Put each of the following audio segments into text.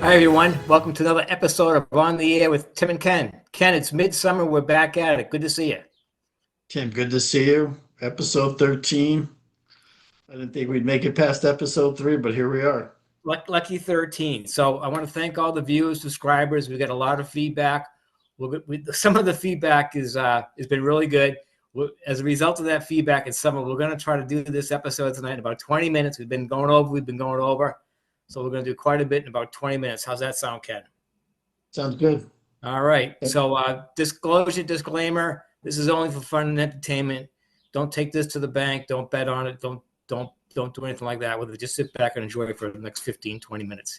Hi, everyone. Welcome to another episode of On the Air with Tim and Ken. Ken, it's midsummer. We're back at it. Good to see you. Tim, good to see you. Episode 13. I didn't think we'd make it past episode 3, but here we are. Lucky 13. So I want to thank all the viewers, subscribers. We got a lot of feedback. Some of the feedback has been really good. As a result of that feedback and some of we're going to try to do this episode tonight in about 20 minutes. We've been going over. So we're going to do quite a bit in about 20 minutes. How's that sound, Ken? Sounds good. All right. So disclaimer, this is only for fun and entertainment. Don't take this to the bank. Don't bet on it. Don't do anything like that with it. Just sit back and enjoy it for the next 15, 20 minutes.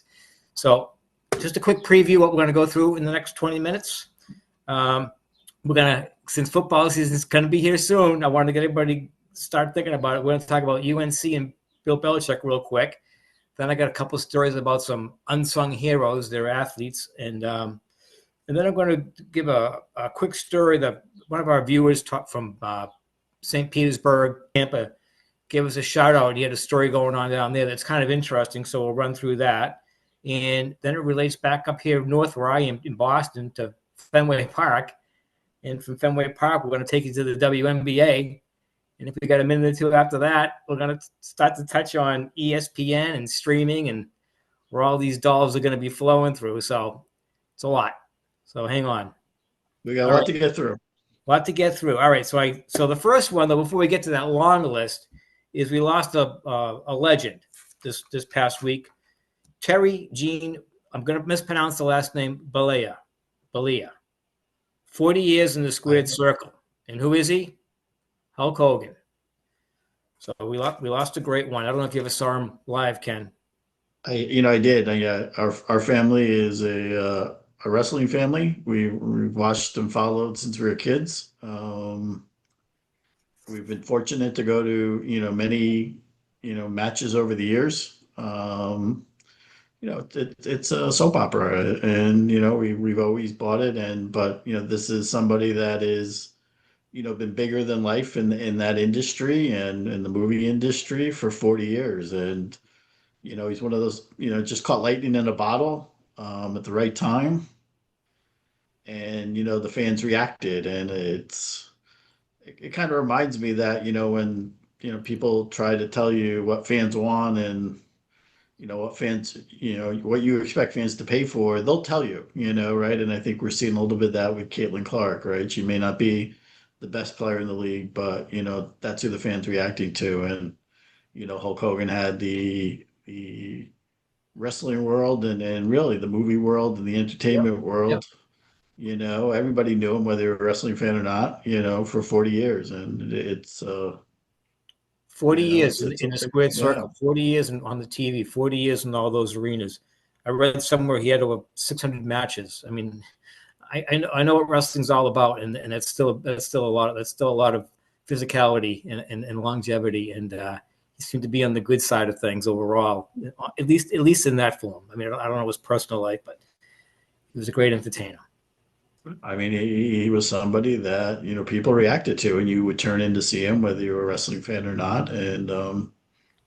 So just a quick preview what we're going to go through in the next 20 minutes. Since football season is going to be here soon, I want to get everybody start thinking about it. We're going to talk about UNC and Bill Belichick real quick. Then I got a couple of stories about some unsung heroes, their athletes, and then I'm going to give a quick story that one of our viewers from St. Petersburg, Tampa, gave us a shout out. He had a story going on down there that's kind of interesting, so we'll run through that. And then it relates back up here north where I am in Boston to Fenway Park. And from Fenway Park, we're going to take you to the WNBA. And if we got a minute or two after that, we're going to start to touch on ESPN and streaming and where all these dollars are going to be flowing through. So it's a lot. So hang on. We got a lot to get through. A lot to get through. All right. So the first one, though, before we get to that long list, is we lost a legend this past week. Terry Jean, I'm going to mispronounce the last name, Balea. 40 years in the squared circle. And who is he? Hulk Hogan. So we lost a great one. I don't know if you ever saw him live, Ken. I did. Our family is a wrestling family. We've watched and followed since we were kids. We've been fortunate to go to many matches over the years. It's a soap opera, and we've always bought it. But this is somebody that is been bigger than life in that industry and in the movie industry for 40 years. And, he's one of those, just caught lightning in a bottle at the right time. And, the fans reacted. And it kind of reminds me that, when, people try to tell you what fans want and, what fans, what you expect fans to pay for, they'll tell you, right? And I think we're seeing a little bit of that with Caitlin Clark, right? She may not be the best player in the league, but that's who the fans reacting to. And Hulk Hogan had the wrestling world and really the movie world and the entertainment world. Everybody knew him, whether you're a wrestling fan or not. For 40 years, and it's 40 years in a squared circle. Yeah. 40 years on the TV. 40 years in all those arenas. I read somewhere he had over 600 matches. I mean, I know what wrestling's all about, and that's still a lot of physicality and longevity, and he seemed to be on the good side of things overall, at least in that form. I mean, I don't know his personal life, but he was a great entertainer. I mean, he was somebody that people reacted to, and you would turn in to see him, whether you were a wrestling fan or not. And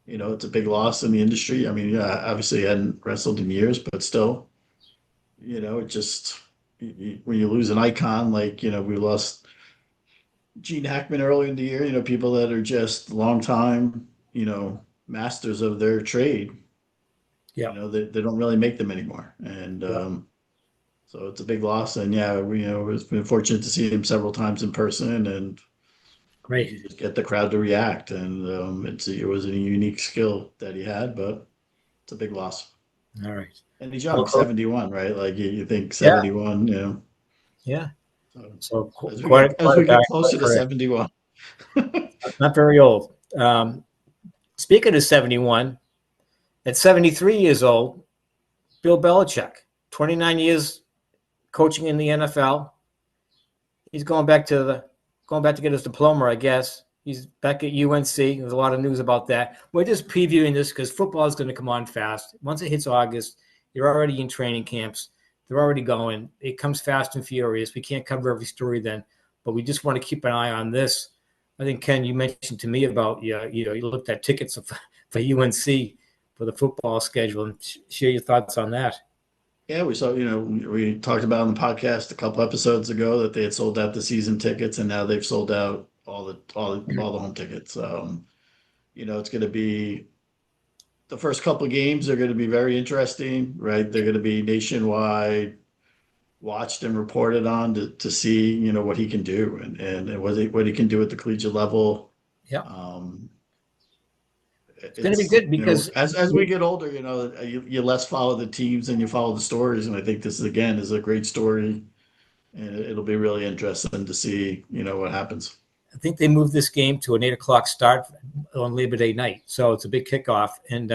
it's a big loss in the industry. I mean, yeah, obviously he hadn't wrestled in years, but still, it just. When you lose an icon, like, we lost Gene Hackman earlier in the year, people that are just long time, masters of their trade. Yeah. They don't really make them anymore. And so it's a big loss. And yeah, we've been fortunate to see him several times in person and great just get the crowd to react. And it was a unique skill that he had, but it's a big loss. All right. And he's young, 71, right? Like you think 71, Yeah. So as we get closer to 71. Not very old. Speaking of 71, at 73 years old, Bill Belichick, 29 years coaching in the NFL. He's going back to get his diploma, I guess. He's back at UNC. There's a lot of news about that. We're just previewing this because football is going to come on fast. Once it hits August, you're already in training camps. They're already going. It comes fast and furious. We can't cover every story then, but we just want to keep an eye on this. I think, Ken, you mentioned to me about you looked at tickets for UNC for the football schedule, and share your thoughts on that. Yeah, we saw, we talked about on the podcast a couple episodes ago that they had sold out the season tickets, and now they've sold out all the home tickets. It's going to be the first couple of games are going to be very interesting, right? They're going to be nationwide watched and reported on to see, what he can do and what he can do at the collegiate level. Yeah, Um, it's going to be good because as we get older, you less follow the teams and you follow the stories. And I think this again is a great story, and it'll be really interesting to see, what happens. I think they moved this game to an 8 o'clock start on Labor Day night, so it's a big kickoff. And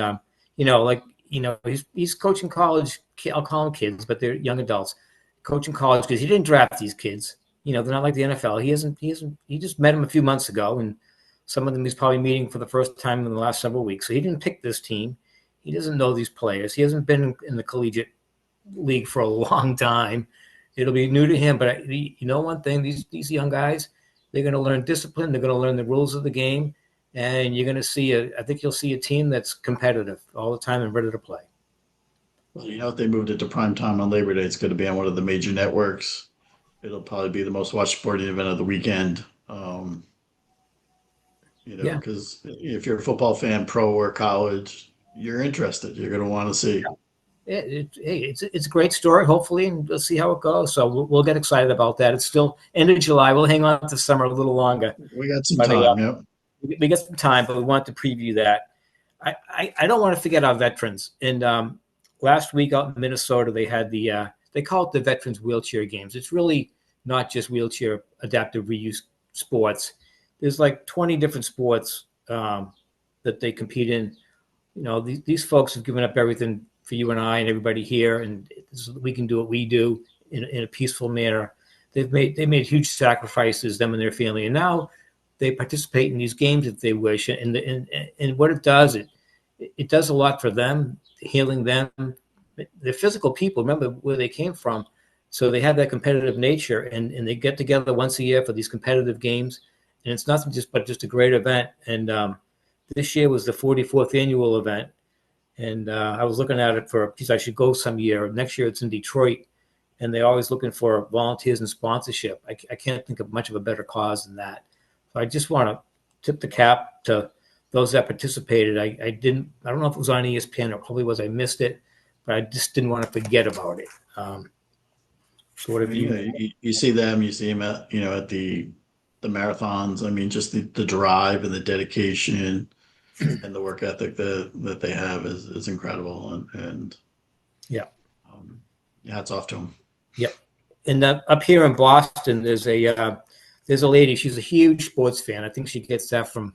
he's coaching college. I'll call them kids, but they're young adults coaching college because he didn't draft these kids. They're not like the NFL. He hasn't. He just met them a few months ago, and some of them he's probably meeting for the first time in the last several weeks. So he didn't pick this team. He doesn't know these players. He hasn't been in the collegiate league for a long time. It'll be new to him. But one thing, these young guys, they're going to learn discipline. They're going to learn the rules of the game, and you're going to see I think you'll see a team that's competitive all the time and ready to play. Well, if they moved it to prime time on Labor Day, it's going to be on one of the major networks. It'll probably be the most watched sporting event of the weekend. Yeah. Because if you're a football fan, pro or college, you're interested. You're going to want to see. It's a great story, hopefully, and we'll see how it goes. So we'll get excited about that. It's still end of July. We'll hang on to summer a little longer. We got some time, yeah. We got some time, but we want to preview that. I don't want to forget our veterans. And last week out in Minnesota, they had they call it the Veterans Wheelchair Games. It's really not just wheelchair adaptive reuse sports. There's like 20 different sports that they compete in. These folks have given up everything for you and I and everybody here, and we can do what we do in a peaceful manner. They made huge sacrifices, them and their family, and now they participate in these games if they wish. And what it does, it does a lot for them, healing them. They're physical people. Remember where they came from, so they have that competitive nature, and they get together once a year for these competitive games. And it's nothing but just a great event. And this year was the 44th annual event. And I was looking at it geez, I should go some year. Next year it's in Detroit, and they're always looking for volunteers and sponsorship. I can't think of much of a better cause than that. So I just want to tip the cap to those that participated. I don't know if it was on ESPN, or probably was. I missed it, but I just didn't want to forget about it. So what have you see them? You see them at the marathons. I mean, just the drive and the dedication and the work ethic that they have is incredible. And yeah, hats off to them. Yep. And up here in Boston, there's a lady. She's a huge sports fan. I think she gets that from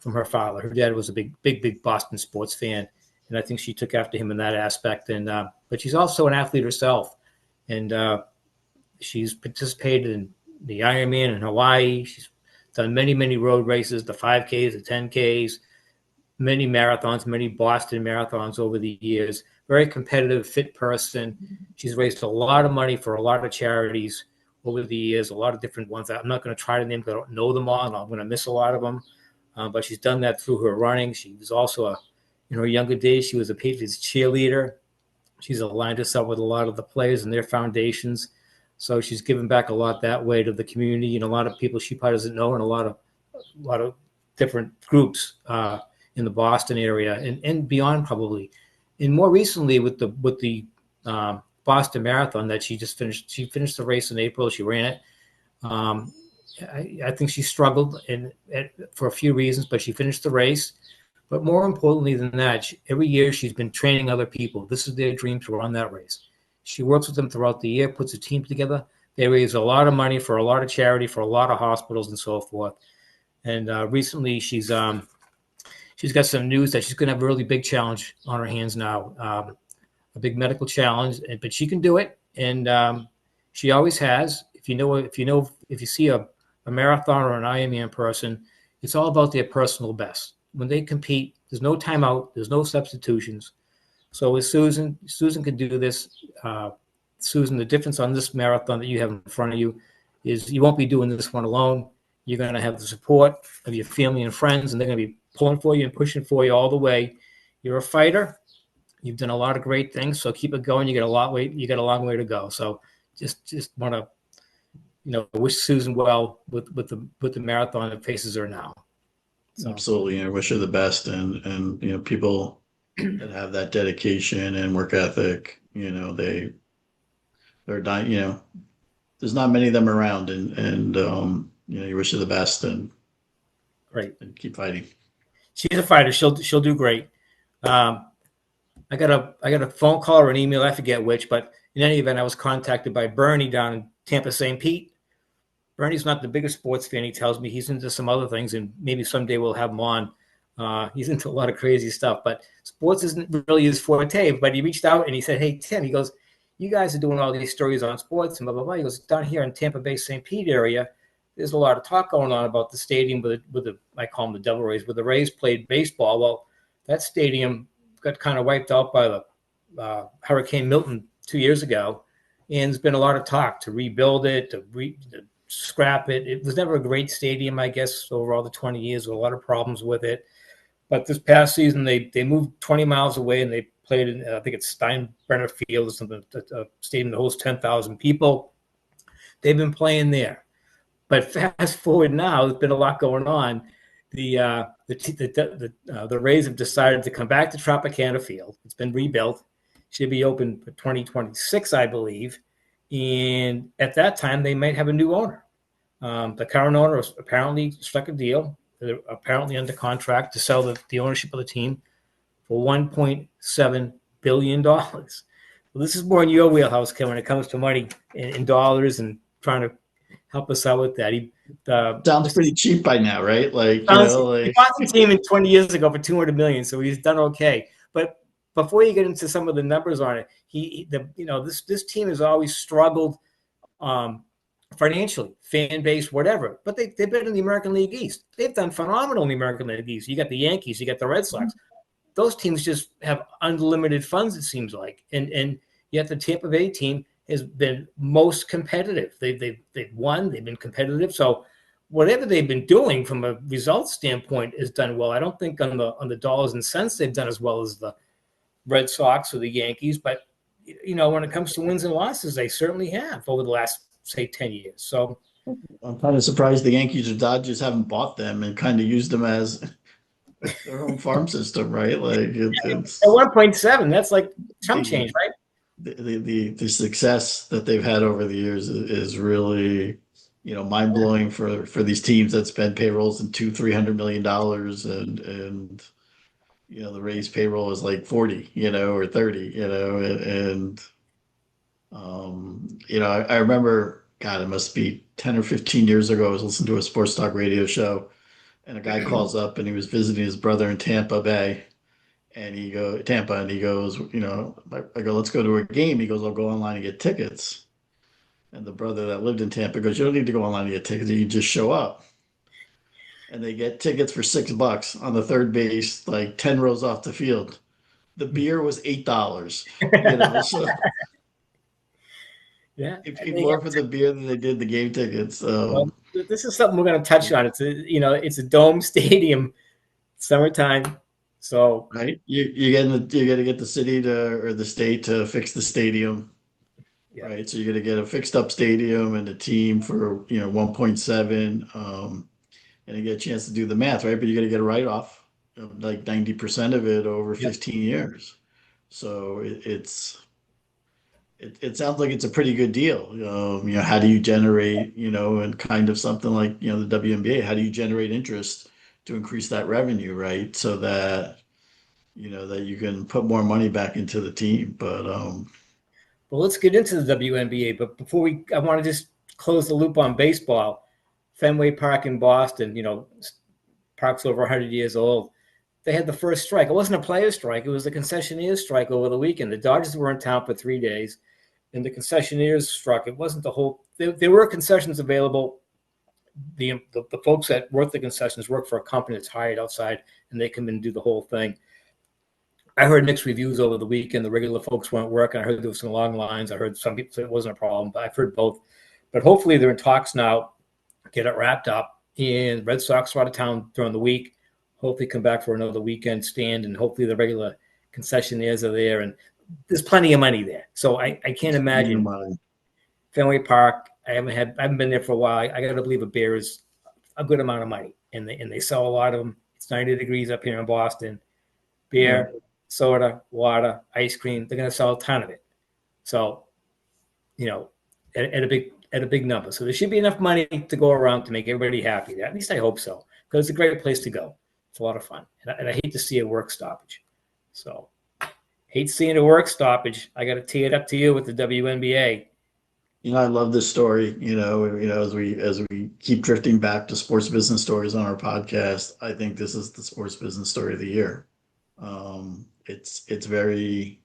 her father. Her dad was a big Boston sports fan, and I think she took after him in that aspect. And but she's also an athlete herself, and she's participated in the Ironman in Hawaii. She's done many road races, the 5Ks, the 10Ks, many marathons, many Boston marathons over the years. Very competitive, fit person. She's raised a lot of money for a lot of charities over the years, a lot of different ones. I'm not going to try to name because I don't know them all, and I'm going to miss a lot of them. But she's done that through her running. She was also in her younger days, she was a Patriots cheerleader. She's aligned herself with a lot of the players and their foundations. So she's given back a lot that way to the community, and a lot of people she probably doesn't know, and a lot of different groups in the Boston area and beyond probably. And more recently with the Boston Marathon that she just finished. She finished the race in April. She ran it. I think she struggled for a few reasons, but she finished the race. But more importantly than that, every year she's been training other people. This is their dream to run that race. She works with them throughout the year, puts a team together. They raise a lot of money for a lot of charity, for a lot of hospitals and so forth. And recently she's got some news that she's going to have a really big challenge on her hands now, a big medical challenge, but she can do it. And she always has. If you see a marathon or an Ironman person, it's all about their personal best. When they compete, there's no timeout, there's no substitutions. So with Susan can do this. Susan, the difference on this marathon that you have in front of you is you won't be doing this one alone. You're going to have the support of your family and friends, and they're going to be pulling for you and pushing for you all the way. You're a fighter. You've done a lot of great things, so keep it going. You got a long way to go. So just want to wish Susan well with the marathon that faces her now. So. Absolutely. I wish her the best, and people that have that dedication and work ethic, they're dying. There's not many of them around, and you wish her the best, and Great. and keep fighting. She's a fighter. She'll do great. I got a phone call or an email, I forget which, but in any event, I was contacted by Bernie down in Tampa, St. Pete. Bernie's not the biggest sports fan. He tells me he's into some other things, and maybe someday we'll have him on. He's into a lot of crazy stuff, but sports isn't really his forte. But he reached out and he said, "Hey Tim," he goes, "You guys are doing all these stories on sports and blah blah blah." He goes, "Down here in Tampa Bay, St. Pete area, there's a lot of talk going on about the stadium with the I call them the Devil Rays, where the Rays played baseball. Well, that stadium got kind of wiped out by the Hurricane Milton 2 years ago, and there's been a lot of talk to rebuild it, to scrap it. It was never a great stadium, I guess, over all the 20 years, with a lot of problems with it. But this past season, they moved 20 miles away and they played in, I think it's Steinbrenner Field or something, a stadium that holds 10,000 people. They've been playing there. But fast forward now, there's been a lot going on. The Rays have decided to come back to Tropicana Field. It's been rebuilt. Should be open for 2026, I believe. And at that time, they might have a new owner. The current owner apparently struck a deal. They're apparently under contract to sell the ownership of the team for $1.7 billion. Well, this is more in your wheelhouse, Ken, when it comes to money in dollars and trying to help us out with that. Sounds pretty cheap by now, right? He bought the team in 20 years ago for $200 million, so he's done okay. But before you get into some of the numbers on it, this team has always struggled financially, fan base, whatever. But they've been in the American League East. They've done phenomenal in the American League East. You got the Yankees, you got the Red Sox. Those teams just have unlimited funds, it seems like. And yet the Tampa Bay team has been most competitive. They've won. They've been competitive. So whatever they've been doing from a results standpoint is done well. I don't think on the dollars and cents they've done as well as the Red Sox or the Yankees. But when it comes to wins and losses, they certainly have over the last, say, 10 years. So I'm kind of surprised the Yankees or Dodgers haven't bought them and kind of used them as their own farm system, right? Like it's at 1.7, that's like chump change, right? The success that they've had over the years is really mind blowing for these teams that spend payrolls in $200-300 million, and the Rays payroll is like 40 or 30, and I remember, God, it must be 10 or 15 years ago, I was listening to a sports talk radio show, and a guy calls up and he was visiting his brother in Tampa Bay. And he goes, I go, let's go to a game. He goes, I'll go online and get tickets. And the brother that lived in Tampa goes, you don't need to go online and get tickets. You just show up. And they get tickets for $6 on the third base, like 10 rows off the field. The beer was $8. So yeah, they paid more for the beer than they did the game tickets. Well, this is something we're going to touch on. It's a dome stadium, summertime. So right, you got to get the city or the state to fix the stadium, yeah. right? So you're going to get a fixed up stadium and a team for 1.7, and you get a chance to do the math, right? But you're going to get a write off of like 90% of it over 15 years. So it sounds like it's a pretty good deal. How do you generate, and kind of something like the WNBA? How do you generate interest to increase that revenue, right? So that that you can put more money back into the team. But well, let's get into the WNBA. But before I want to just close the loop on baseball. Fenway Park in Boston, park's over 100 years old. They had the first strike. It wasn't a player strike. It was the concessionaires strike over the weekend. The Dodgers were in town for 3 days, and the concessionaires struck. It wasn't the whole – there were concessions available. The folks that work the concessions work for a company that's hired outside, and they come in and do the whole thing. I heard mixed reviews over the weekend. The regular folks weren't working. I heard there was some long lines. I heard some people say it wasn't a problem, but I've heard both. But hopefully they're in talks now, get it wrapped up. And Red Sox are out of town during the week. Hopefully come back for another weekend stand, and hopefully the regular concessionaires are there, and there's plenty of money there. So I can't imagine Fenway Park. I haven't been there for a while. I got to believe a beer is a good amount of money, and they sell a lot of them. It's 90 degrees up here in Boston. Beer, soda, water, ice cream. They're going to sell a ton of it. So, at a big number. So there should be enough money to go around to make everybody happy. At least I hope so, because it's a great place to go. It's a lot of fun, and I hate to see a work stoppage. So, hate seeing a work stoppage. I got to tee it up to you with the WNBA. I love this story. As we keep drifting back to sports business stories on our podcast, I think this is the sports business story of the year. It's very,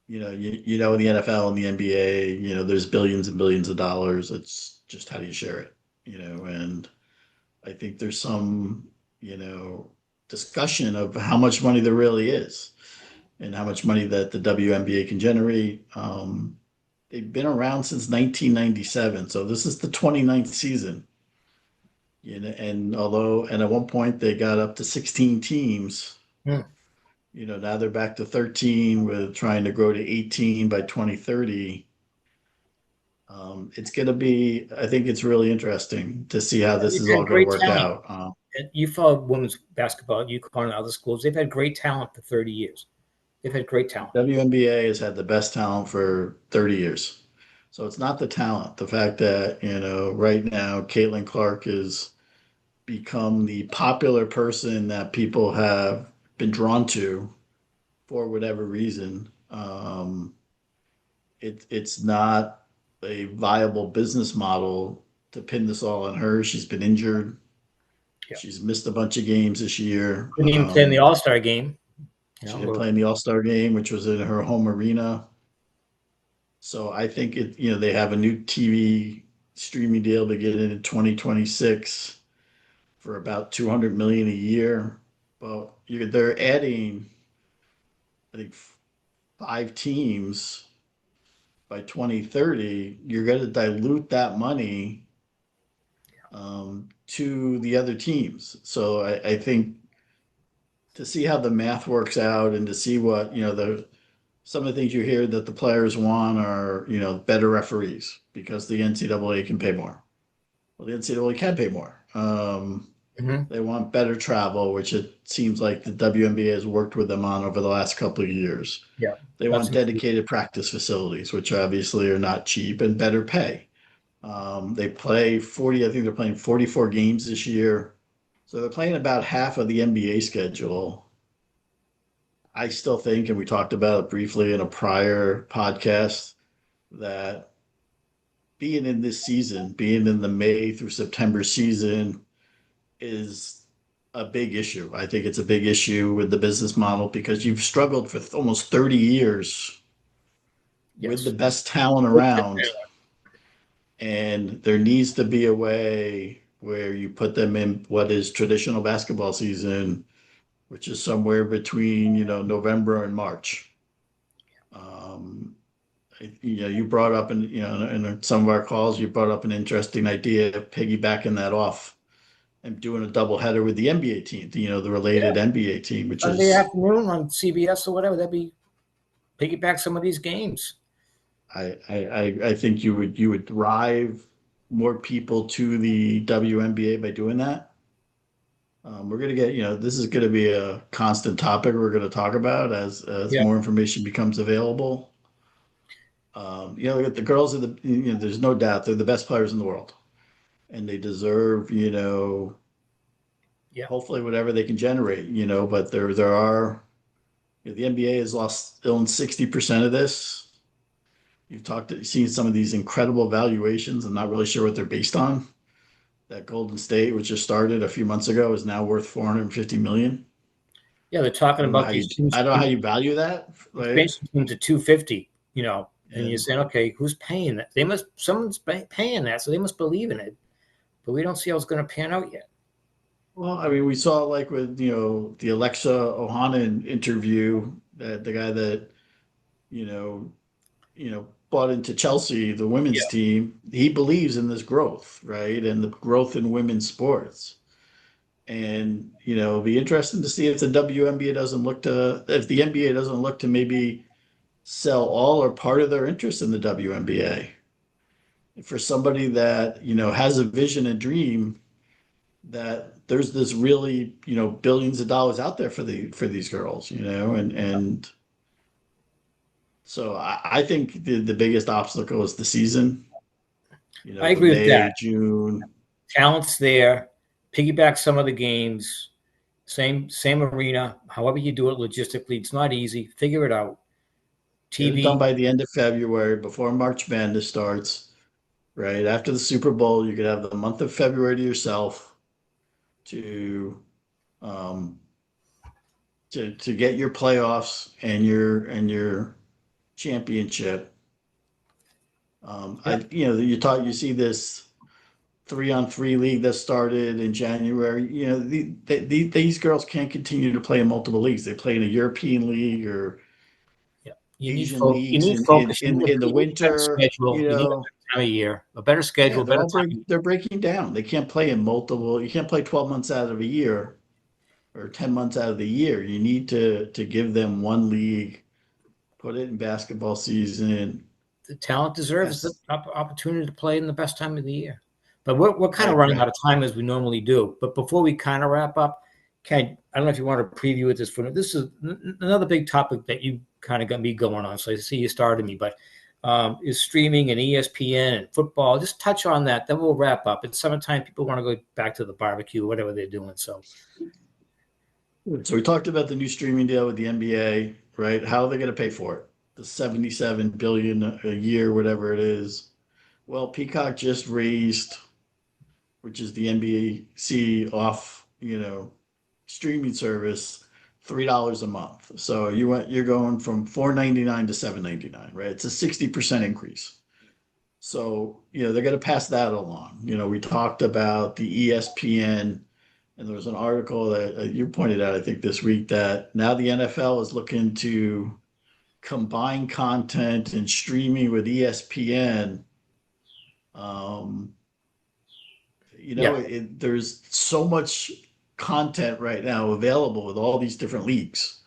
in the NFL and the NBA, there's billions and billions of dollars. It's just how do you share it, and I think there's some, discussion of how much money there really is and how much money that the WNBA can generate. They've been around since 1997, so this is the 29th season. And at one point they got up to 16 teams, now they're back to 13 with trying to grow to 18 by 2030. It's going to be, I think it's really interesting to see how this is all going to work out. You follow women's basketball at UConn and other schools. They've had great talent for 30 years. They've had great talent. WNBA has had the best talent for 30 years. So it's not the talent. The fact that, right now, Caitlin Clark has become the popular person that people have been drawn to for whatever reason. It's not a viable business model to pin this all on her. She's been injured. Yeah. She's missed a bunch of games this year. Didn't even play in the All-Star game. She didn't play in the All-Star game, which was in her home arena. So I think they have a new TV streaming deal to get in 2026 for about $200 million a year. But they're adding, I think, 5 teams by 2030. You're going to dilute that money to the other teams. So I think to see how the math works out and to see what, some of the things you hear that the players want are, better referees because the NCAA can pay more. Well, the NCAA can pay more. They want better travel, which it seems like the WNBA has worked with them on over the last couple of years. Yeah. They want dedicated practice facilities, which obviously are not cheap, and better pay. They play I think they're playing 44 games this year. So they're playing about half of the NBA schedule. I still think, and we talked about it briefly in a prior podcast, that being in this season, being in the May through September season is a big issue. I think it's a big issue with the business model because you've struggled for almost 30 years with the best talent around. And there needs to be a way where you put them in what is traditional basketball season, which is somewhere between, November and March. You brought up in some of our calls, you brought up an interesting idea of piggybacking that off and doing a doubleheader with the NBA team, the related NBA team, which Sunday afternoon on CBS or whatever. That'd be piggyback some of these games. I think you would drive more people to the WNBA by doing that. We're going to get, this is going to be a constant topic we're going to talk about as more information becomes available. The girls are there's no doubt they're the best players in the world and they deserve, hopefully whatever they can generate, but there are, the NBA has owned 60% of this. You've seen some of these incredible valuations. I'm not really sure what they're based on. That Golden State, which just started a few months ago, is now worth $450 million. Yeah, they're talking about these teams. I don't know how you value that. Right? Basically, teams at 250. And you're saying, okay, who's paying that? Someone's paying that, so they must believe in it. But we don't see how it's going to pan out yet. Well, I mean, we saw like with the Alexa Ohana interview, that the guy that bought into Chelsea, the women's team, he believes in this growth, right? And the growth in women's sports. And it'll be interesting to see if the WNBA doesn't look to if the NBA doesn't look to maybe sell all or part of their interest in the WNBA. For somebody that has a vision and dream that there's this really billions of dollars out there for these girls, and so I think the biggest obstacle is the season. I The agree with that. May, June. Talent's there. Piggyback some of the games. Same arena. However you do it logistically, it's not easy. Figure it out. Get it done TV. by the end of February before March Madness starts. Right after the Super Bowl, you could have the month of February to yourself to um, to get your playoffs and your championship. Yep. You see this 3-on-3 league that started in January. These girls can't continue to play in multiple leagues. They play in a European league or Yep. Asian You leagues need in focus. You need the a better winter. schedule. You need a better time of year. A better Yeah, schedule, better time. they're breaking down. They can't play in multiple. You can't play 12 months out of a year or 10 months out of the year. You need to give them one league, put it in basketball season. The talent deserves the Yes, opportunity to play in the best time of the year. But we're kind of right, running out right. of time as we normally do. But before we kind of wrap up, Ken, I don't know if you want to preview it this for this is another big topic that you kind of got me going on. So I see you started me, but is streaming and ESPN and football. Just touch on that. Then we'll wrap up. It's summertime. People want to go back to the barbecue, whatever they're doing. So So we talked about the new streaming deal with the NBA, right? How are they going to pay for it? The 77 billion a year, whatever it is. Well, Peacock just raised, which is the NBC off, streaming service, $3 a month. So you're going from $4.99 to $7.99, right? It's a 60% increase. So, they're going to pass that along. We talked about the ESPN, and there was an article that you pointed out, I think, this week that now the NFL is looking to combine content and streaming with ESPN. Um, yeah, there's so much content right now available with all these different leagues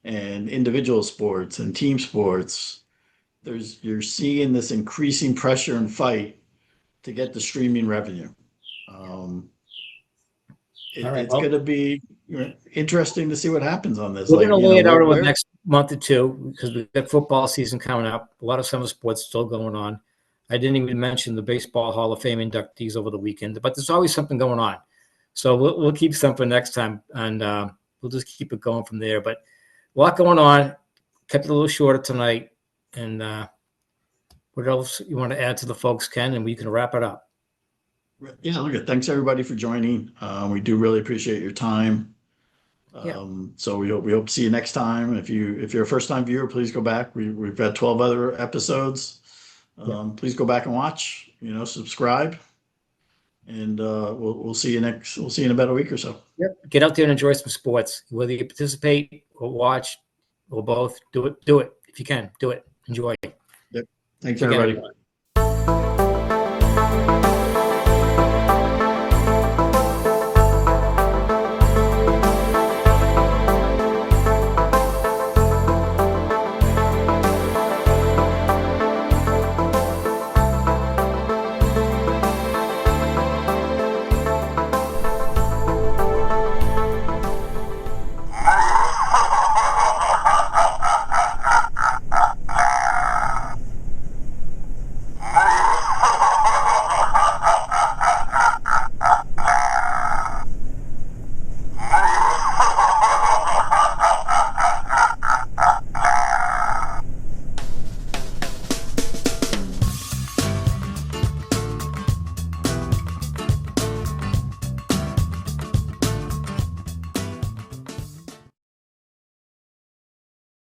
and individual sports and team sports. You're seeing this increasing pressure and fight to get the streaming revenue. Um, all right. it's Well, going to be interesting to see what happens on this. we're going Like, to lay it out over the where next month or two because we've got football season coming up. A lot of summer sports still going on. I didn't even mention the Baseball Hall of Fame inductees over the weekend, but there's always something going on. So we'll keep something next time, and we'll just keep it going from there. But a lot going on. Kept it a little shorter tonight. And what else you want to add to the folks, Ken? And we can wrap it up. Yeah, look, thanks everybody for joining. We do really appreciate your time. Yeah. So we hope to see you next time. If you're a first time viewer, please go back. We've got 12 other episodes. Yeah. Please go back and watch. Subscribe, and we'll see you next. We'll see you in about a week or so. Yep. Get out there and enjoy some sports. Whether you participate or watch or both, do it. Do it if you can. Do it. Enjoy. Yep. Thanks Again, everybody. everyone.